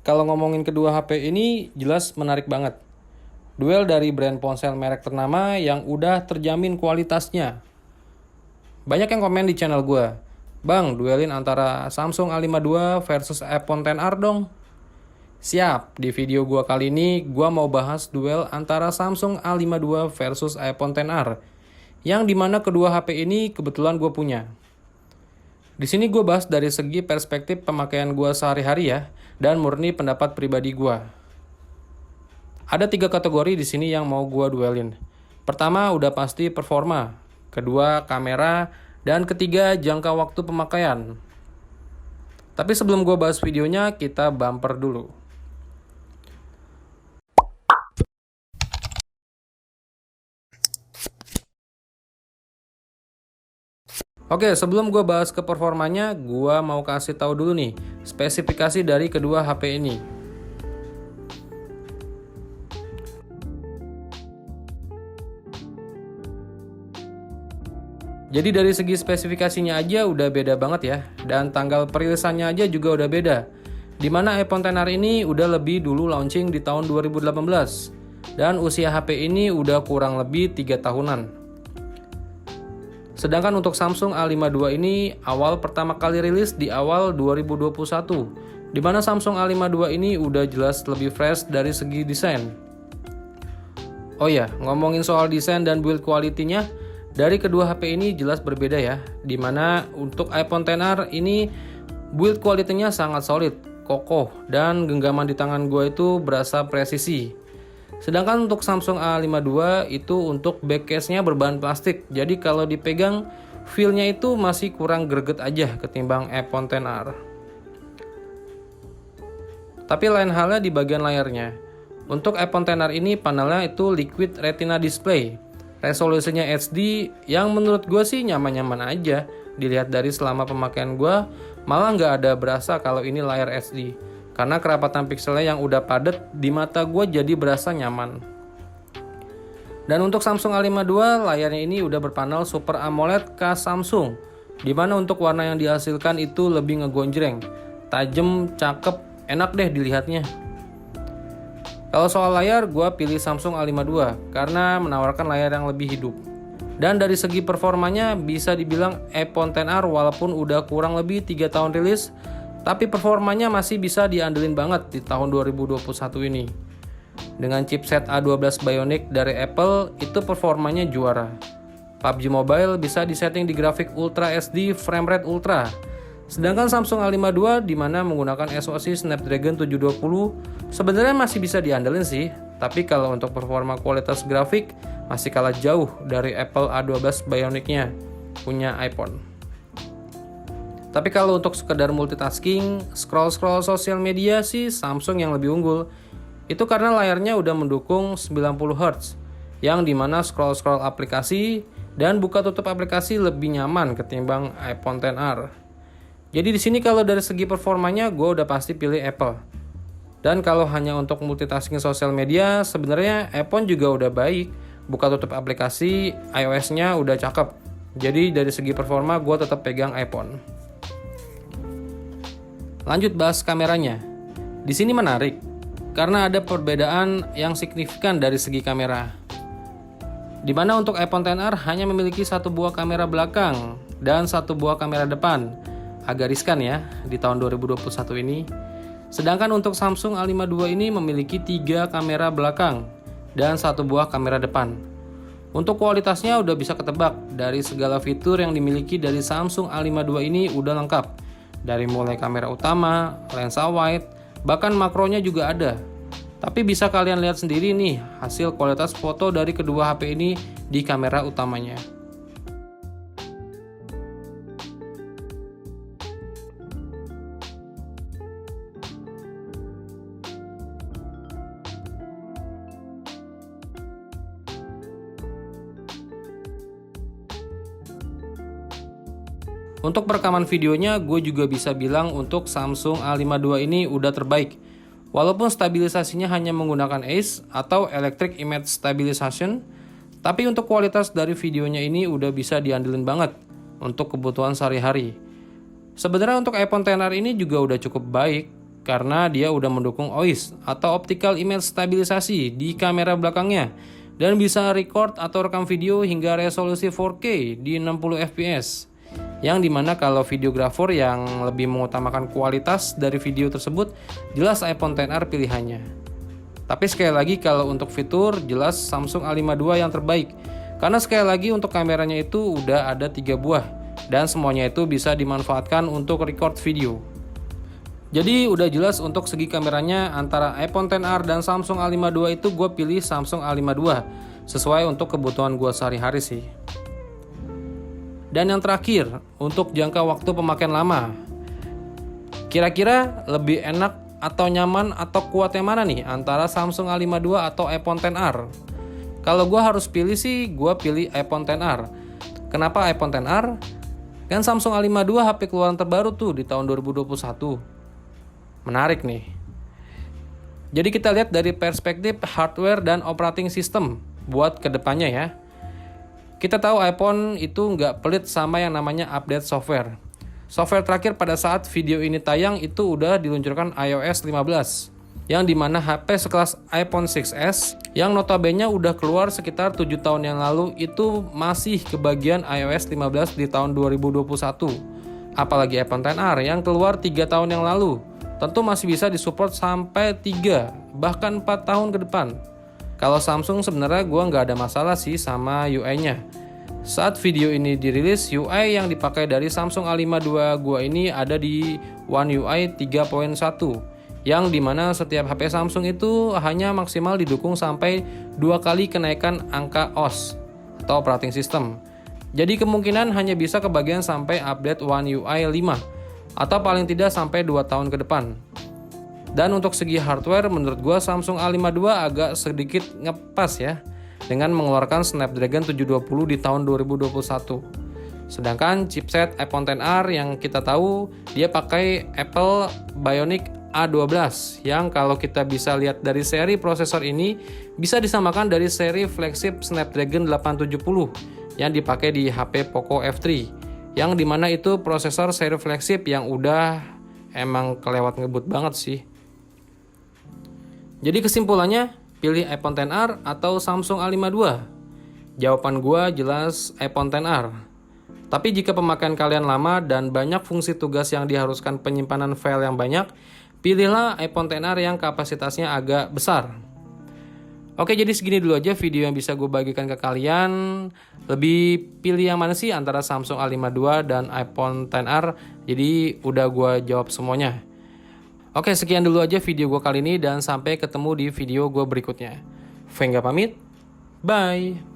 Kalau ngomongin kedua HP ini jelas menarik banget. Duel dari brand ponsel merek ternama yang udah terjamin kualitasnya. Banyak yang komen di channel gue, "Bang, duelin antara Samsung A52 versus iPhone XR dong." Siap, di video gue kali ini gue mau bahas duel antara Samsung A52 versus iPhone XR, yang dimana kedua HP ini kebetulan gue punya. Di sini gue bahas dari segi perspektif pemakaian gue sehari-hari ya, dan murni pendapat pribadi gue. Ada 3 kategori di sini yang mau gue duelin. Pertama udah pasti performa, kedua kamera, dan ketiga jangka waktu pemakaian. Tapi sebelum gue bahas videonya, kita bumper dulu. Oke, sebelum gue bahas ke performanya, gue mau kasih tahu dulu nih spesifikasi dari kedua HP ini. Jadi dari segi spesifikasinya aja udah beda banget ya, dan tanggal perilisannya aja juga udah beda. Dimana iPhone XR ini udah lebih dulu launching di tahun 2018, dan usia HP ini udah kurang lebih 3 tahunan. Sedangkan untuk Samsung A52 ini awal pertama kali rilis di awal 2021, di mana Samsung A52 ini udah jelas lebih fresh dari segi desain. Oh ya, ngomongin soal desain dan build quality-nya, dari kedua HP ini jelas berbeda ya, di mana untuk iPhone XR ini build quality-nya sangat solid, kokoh, dan genggaman di tangan gue itu berasa presisi. Sedangkan untuk Samsung A52 itu untuk back case-nya berbahan plastik, jadi kalau dipegang feel-nya itu masih kurang greget aja ketimbang iPhone XR. Tapi lain halnya di bagian layarnya. Untuk iPhone XR ini panelnya itu Liquid Retina display, resolusinya HD yang menurut gue sih nyaman-nyaman aja. Dilihat dari selama pemakaian gue, malah nggak ada berasa kalau ini layar HD. Karena kerapatan pixelnya yang udah padat di mata gue jadi berasa nyaman. Dan untuk Samsung A52 layarnya ini udah berpanel Super AMOLED khas Samsung, dimana untuk warna yang dihasilkan itu lebih ngegonjreng, tajem, cakep, enak deh dilihatnya. Kalau soal layar gue pilih Samsung A52 karena menawarkan layar yang lebih hidup. Dan dari segi performanya bisa dibilang iPhone XR walaupun udah kurang lebih 3 tahun rilis, tapi performanya masih bisa diandelin banget di tahun 2021 ini. Dengan chipset A12 Bionic dari Apple, itu performanya juara. PUBG Mobile bisa disetting di grafik Ultra HD frame rate Ultra. Sedangkan Samsung A52 di mana menggunakan SoC Snapdragon 720 sebenarnya masih bisa diandelin sih, tapi kalau untuk performa kualitas grafik masih kalah jauh dari Apple A12 Bionic-nya punya iPhone. Tapi kalau untuk sekedar multitasking, scroll-scroll sosial media sih Samsung yang lebih unggul. Itu karena layarnya udah mendukung 90Hz, yang dimana scroll-scroll aplikasi dan buka tutup aplikasi lebih nyaman ketimbang iPhone XR. Jadi di sini kalau dari segi performanya gue udah pasti pilih Apple. Dan kalau hanya untuk multitasking sosial media, sebenarnya iPhone juga udah baik. Buka tutup aplikasi, iOS-nya udah cakep. Jadi dari segi performa gue tetap pegang iPhone. Lanjut bahas kameranya. Di sini menarik karena ada perbedaan yang signifikan dari segi kamera. Di mana untuk iPhone XR hanya memiliki satu buah kamera belakang dan satu buah kamera depan. Agak riskan ya di tahun 2021 ini. Sedangkan untuk Samsung A52 ini memiliki 3 kamera belakang dan satu buah kamera depan. Untuk kualitasnya udah bisa ketebak, dari segala fitur yang dimiliki dari Samsung A52 ini udah lengkap. Dari mulai kamera utama, lensa wide, bahkan makronya juga ada. Tapi bisa kalian lihat sendiri nih hasil kualitas foto dari kedua HP ini di kamera utamanya. Untuk perekaman videonya, gue juga bisa bilang untuk Samsung A52 ini udah terbaik. Walaupun stabilisasinya hanya menggunakan ACE atau Electric Image Stabilization, tapi untuk kualitas dari videonya ini udah bisa diandelin banget untuk kebutuhan sehari-hari. Sebenarnya untuk iPhone XR ini juga udah cukup baik. karena dia udah mendukung OIS atau Optical Image Stabilisasi di kamera belakangnya dan bisa record atau rekam video hingga resolusi 4K di 60 fps. Yang dimana kalau videografer yang lebih mengutamakan kualitas dari video tersebut, jelas iPhone XR pilihannya. Tapi sekali lagi kalau untuk fitur, jelas Samsung A52 yang terbaik. Karena sekali lagi untuk kameranya itu udah ada 3 buah dan semuanya itu bisa dimanfaatkan untuk record video. Jadi udah jelas untuk segi kameranya antara iPhone XR dan Samsung A52 itu gue pilih Samsung A52 sesuai untuk kebutuhan gue sehari-hari sih. Dan yang terakhir, untuk jangka waktu pemakaian lama. Kira-kira lebih enak atau nyaman atau kuat yang mana nih antara Samsung A52 atau iPhone XR? Kalau gue harus pilih sih, gue pilih iPhone XR. Kenapa iPhone XR? Kan Samsung A52 HP keluaran terbaru tuh di tahun 2021. Menarik nih. Jadi kita lihat dari perspektif hardware dan operating system buat kedepannya ya. Kita tahu iPhone itu nggak pelit sama yang namanya update software. Software terakhir pada saat video ini tayang itu udah diluncurkan iOS 15. Yang dimana HP sekelas iPhone 6s yang notabene udah keluar sekitar 7 tahun yang lalu itu masih kebagian iOS 15 di tahun 2021. Apalagi iPhone XR yang keluar 3 tahun yang lalu. Tentu masih bisa disupport sampai 3 bahkan 4 tahun ke depan. Kalau Samsung sebenarnya gue nggak ada masalah sih sama UI-nya. Saat video ini dirilis, UI yang dipakai dari Samsung A52 gue ini ada di One UI 3.1 yang dimana setiap HP Samsung itu hanya maksimal didukung sampai 2 kali kenaikan angka OS atau operating system. Jadi kemungkinan hanya bisa kebagian sampai update One UI 5 atau paling tidak sampai 2 tahun ke depan. Dan untuk segi hardware menurut gua Samsung A52 agak sedikit ngepas ya dengan mengeluarkan Snapdragon 720 di tahun 2021. Sedangkan chipset iPhone XR yang kita tahu dia pakai Apple Bionic A12 yang kalau kita bisa lihat dari seri prosesor ini bisa disamakan dari seri flagship Snapdragon 870 yang dipakai di HP Poco F3. Yang dimana itu prosesor seri flagship yang udah emang kelewat ngebut banget sih. Jadi kesimpulannya, pilih iPhone XR atau Samsung A52? Jawaban gua jelas iPhone XR. Tapi jika pemakaian kalian lama dan banyak fungsi tugas yang diharuskan penyimpanan file yang banyak, pilihlah iPhone XR yang kapasitasnya agak besar. Oke, jadi segini dulu aja video yang bisa gue bagikan ke kalian. Lebih pilih yang mana sih antara Samsung A52 dan iPhone XR? Jadi udah gue jawab semuanya. Oke, sekian dulu aja video gue kali ini dan sampai ketemu di video gue berikutnya. Vengga pamit, bye!